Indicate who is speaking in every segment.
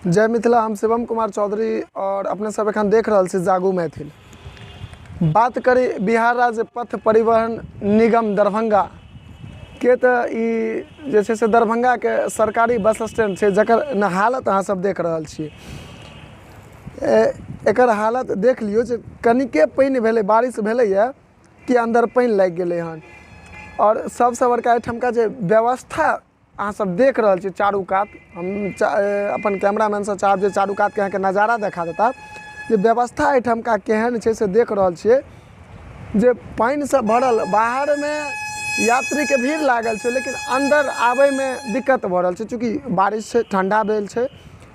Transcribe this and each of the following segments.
Speaker 1: जय मिथिला। हम शिवम कुमार चौधरी और अपने सब एखन देख रहल छी जागू मैथिल। बात करी बिहार राज्य पथ परिवहन निगम दरभंगा के, तो ई जे छै से दरभंगा के सरकारी बस स्टैंड छै, जकर न हालत अहाँ सब देख रहल छी। एकर हालत देख लियो जे कनिके पानि भेलै, बारिश भेलैए कि अंदर पानि लागि गेलै हन। और सबसे बड़का एहिठमका जे व्यवस्था अहाँ सब देख रहल छी चारू कात, हम अपन कैमरामैन से चाहब जे चारू कात के अहाँके नज़ारा देखा देता जे व्यवस्था एहिठमका केहन छै से देख रहल छियै। जे पानि से भरल, बाहर में यात्री के भीड़ लागल छै, लेकिन अंदर आबै में दिक्कत भऽ रहल छै। चूँकि बारिश छै, ठंडा भेल छै,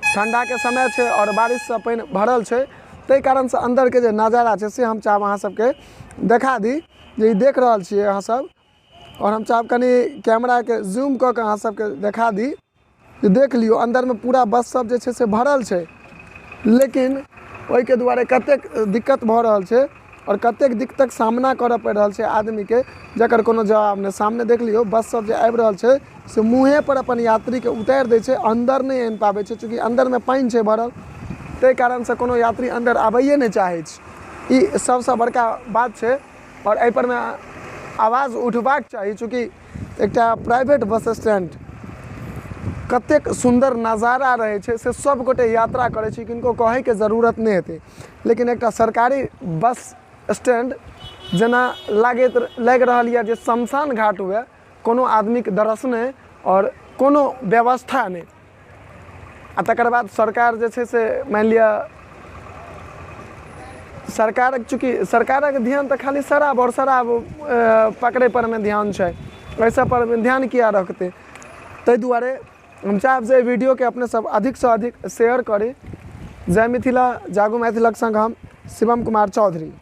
Speaker 1: ठंडा के समय छै और बारिश से पानि भरल छै, ताहि कारण से अंदर के जे नज़ारा छै से हम चाहब अहाँ सबके देखा दी। जे देख रहल छियै अहाँ सब, और हम चाहब कनी कैमरा के जूम कऽ के अहाँ सबके देखा दी जे देख लियो अंदर में पूरा बस सब जे छै से भरल छै, लेकिन ओहि के दुआरे कतेक दिक्कत भऽ रहल छै और कतेक दिक्कतक सामना करऽ पड़ि रहल छै आदमी के, जकर कोनो जवाब नहीं। सामने देख लियो बस सब जे आबि रहल छै से मुँहे पर अपन यात्री के उतारि दै छै, अंदर नहीं आनि पाबै छै, चूँकि अंदर में पानि छै भरल, ताहि कारण से कोनो यात्री अंदर आबैए नहीं चाहै छै। ई सबसे बड़का बात छै और एहि पर में आवाज़ उठबाक चाही, चूँकि एकटा प्राइवेट बस स्टैंड कतेक सुंदर नज़ारा रहे छै से सब गोटे यात्रा करे छै, किनको कहे के जरूरत नहीं हेतै। लेकिन एकटा सरकारी बस स्टैंड जेना लागि रहल यऽ जे शमशान घाट हुए, कोनो आदमी के दरस नहीं और कोनो व्यवस्था नहीं। आ तकर बाद सरकार जे छै से मान लिया सरकारक, चूँकि सरकारक ध्यान तो खाली शराब और शराब पकड़े पर में ध्यान है, वैसा पर ध्यान किया रखते। ताहि दुआरे हम चाहब जे वीडियो के अपने सब अधिक से अधिक शेयर करी। जय मिथिला। जागू मैथिलक संग हम शिवम कुमार चौधरी।